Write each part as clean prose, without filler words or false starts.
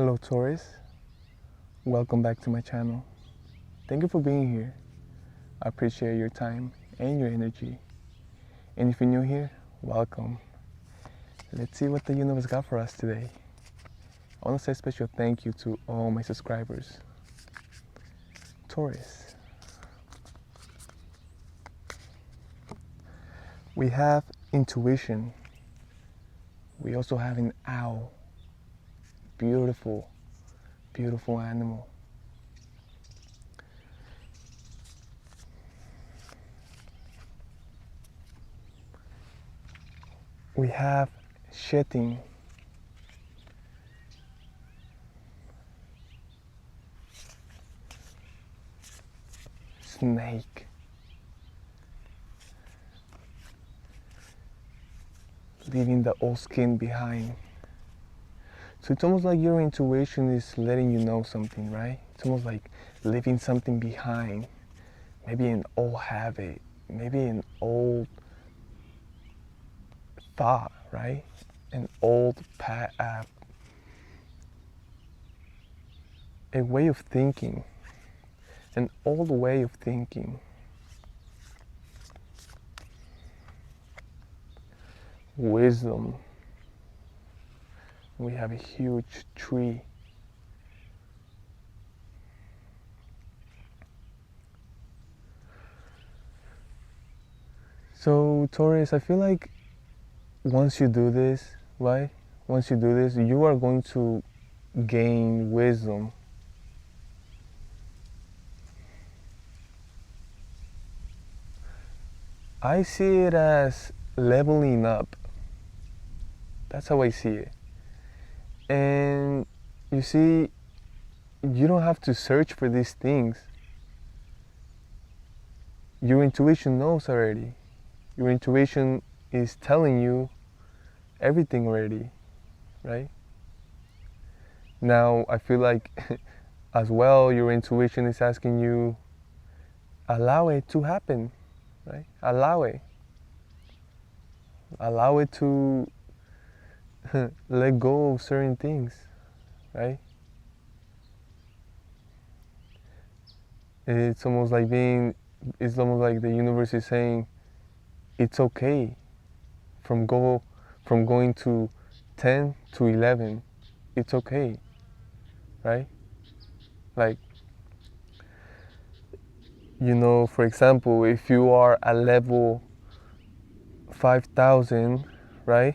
Hello Taurus, welcome back to my channel. Thank you for being here. I appreciate your time and your energy. And if you're new here, welcome. Let's see what the universe got for us today. I want to say a special thank you to all my subscribers. Taurus. We have intuition. We also have an owl. Beautiful, beautiful animal. We have shedding. Snake. Leaving the old skin behind. So it's almost like your intuition is letting you know something, right? It's almost like leaving something behind. Maybe an old habit, maybe an old thought, right? An old a way of thinking, an old way of thinking. Wisdom. We have a huge tree. So Taurus, I feel like once you do this, right? Once you do this, you are going to gain wisdom. I see it as leveling up. That's how I see it. And you see, you don't have to search for these things. Your intuition knows already. Your intuition is telling you everything already, right? Now, I feel like as well, your intuition is asking you, allow it to happen, right? Allow it. Allow it to let go of certain things, right? It's almost like the universe is saying, it's okay from going to 10 to 11. It's okay, right? Like, for example, if you are at level 5,000, right?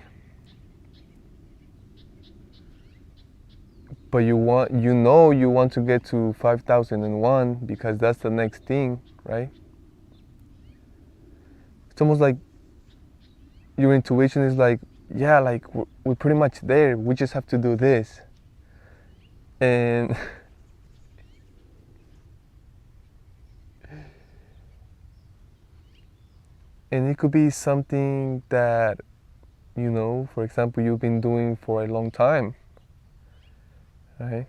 But you want to get to 5,001 because that's the next thing, right? It's almost like your intuition is like, yeah, like we're pretty much there. We just have to do this. And and it could be something that, for example, you've been doing for a long time, right?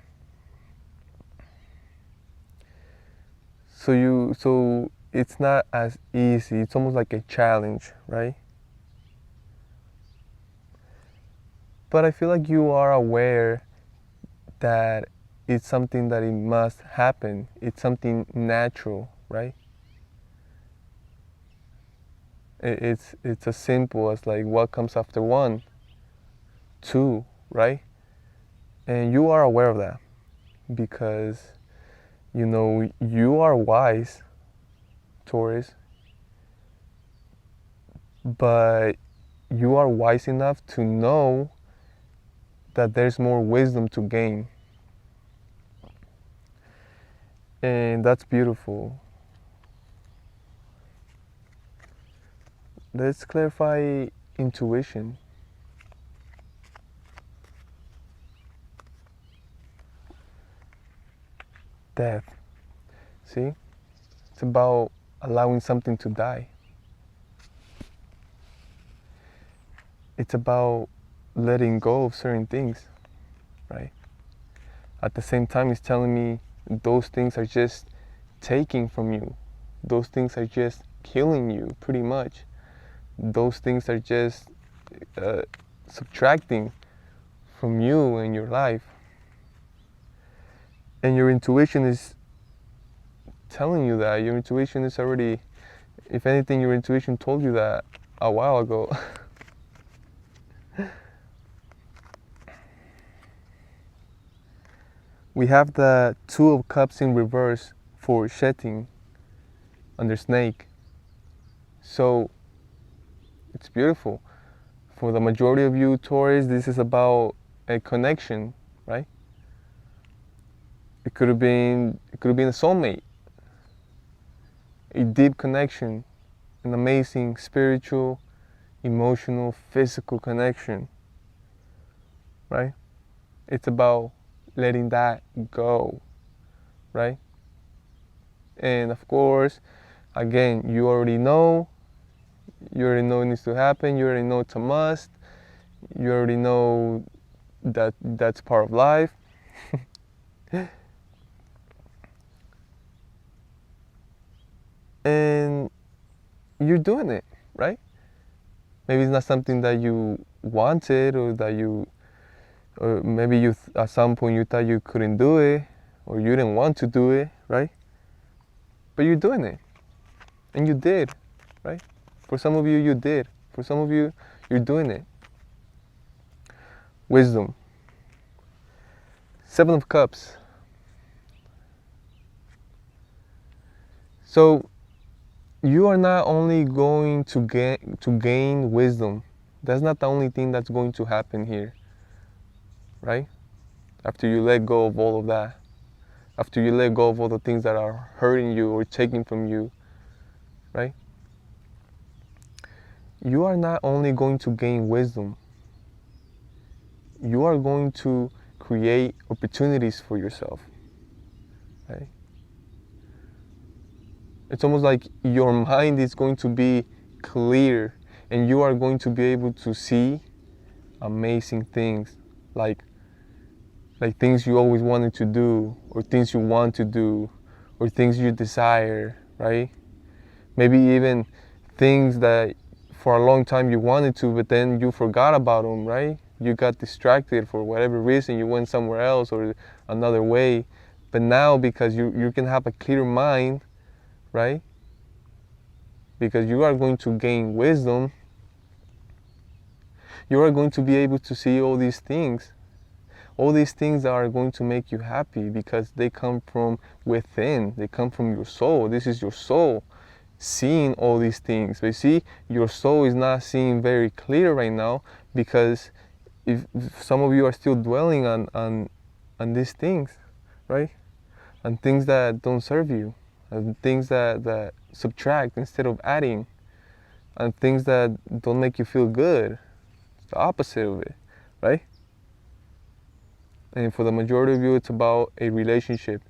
So it's not as easy. It's almost like a challenge, right? But I feel like you are aware that it's something that it must happen. It's something natural, right? It's as simple as like what comes after 1, 2, right? And you are aware of that because you are wise, Taurus, but you are wise enough to know that there's more wisdom to gain. And that's beautiful. Let's clarify intuition. Death. See? It's about allowing something to die. It's about letting go of certain things, right? At the same time, it's telling me those things are just taking from you. Those things are just killing you, pretty much. Those things are just subtracting from you and your life. And your intuition is telling you that. Your intuition is already, if anything, your intuition told you that a while ago. We have the Two of Cups in reverse for shedding under snake. So it's beautiful. For the majority of you, Taurus, this is about a connection, right? It could have been a soulmate, a deep connection, an amazing spiritual, emotional, physical connection, right? It's about letting that go, right? And of course, again, you already know it needs to happen, you already know it's a must, you already know that that's part of life. And you're doing it, right? Maybe it's not something that you wanted, or maybe at some point you thought you couldn't do it, or you didn't want to do it, right? But you're doing it, and you did, right? For some of you, you did. For some of you, you're doing it. Wisdom. Seven of Cups. So you are not only going to gain wisdom. That's not the only thing that's going to happen here, right? After you let go of all of that, after you let go of all the things that are hurting you or taking from you, right? You are not only going to gain wisdom, you are going to create opportunities for yourself, right? It's almost like your mind is going to be clear, and you are going to be able to see amazing things, like things you always wanted to do, or things you want to do, or things you desire, right? Maybe even things that for a long time you wanted to, but then you forgot about them, right? You got distracted for whatever reason, you went somewhere else or another way. But now, because you can have a clear mind, right? Because you are going to gain wisdom, you are going to be able to see all these things that are going to make you happy, because they come from within, they come from your soul. This is your soul seeing all these things. But see, your soul is not seeing very clear right now, because if some of you are still dwelling on these things, right? On things that don't serve you, and things that subtract instead of adding, and things that don't make you feel good. It's the opposite of it, right? And for the majority of you, it's about a relationship.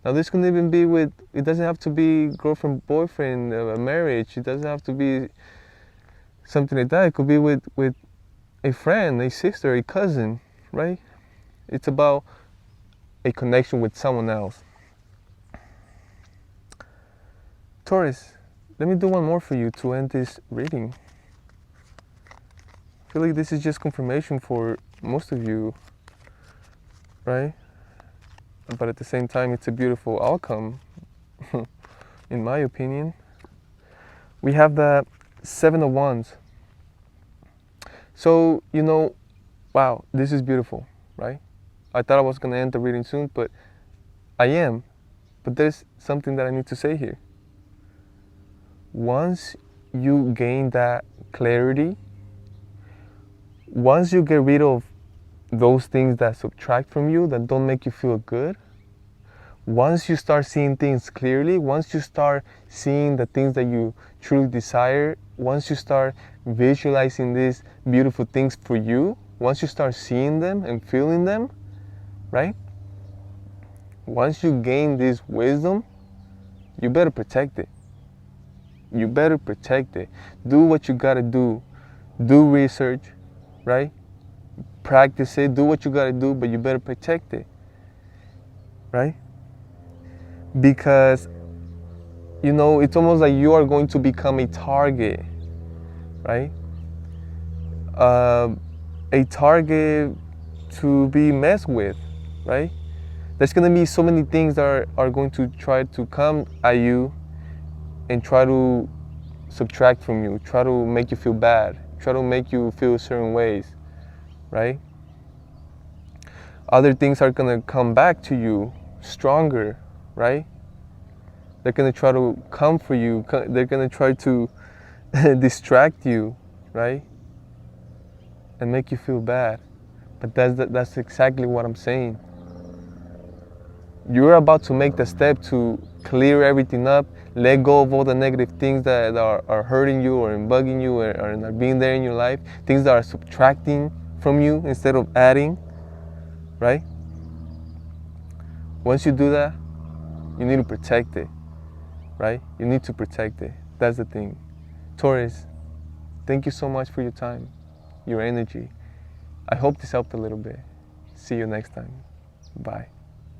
Now, this can even be with, it doesn't have to be girlfriend, boyfriend, a marriage. It doesn't have to be something like that. It could be with a friend, a sister, a cousin, right? It's about a connection with someone else. Taurus, let me do one more for you to end this reading. I feel like this is just confirmation for most of you, right? But at the same time, it's a beautiful outcome, in my opinion. We have the Seven of Wands. So, wow, this is beautiful, right? I thought I was going to end the reading soon, but I am. But there's something that I need to say here. Once you gain that clarity, once you get rid of those things that subtract from you, that don't make you feel good, once you start seeing things clearly, once you start seeing the things that you truly desire, once you start visualizing these beautiful things for you, once you start seeing them and feeling them, right? Once you gain this wisdom, you better protect it. You better protect it. Do what you gotta do. Do research, right? Practice it. Do what you gotta do, but you better protect it, right? Because, it's almost like you are going to become a target, right? A target to be messed with, right? There's going to be so many things that are going to try to come at you and try to subtract from you, try to make you feel bad, try to make you feel certain ways, right? Other things are going to come back to you stronger, right? They're going to try to come for you. They're going to try to distract you, right? And make you feel bad. But that's exactly what I'm saying. You're about to make the step to clear everything up, let go of all the negative things that are hurting you or bugging you or are not being there in your life, things that are subtracting from you instead of adding, right? Once you do that, you need to protect it, right? You need to protect it. That's the thing. Taurus, thank you so much for your time, your energy. I hope this helped a little bit. See you next time. Bye.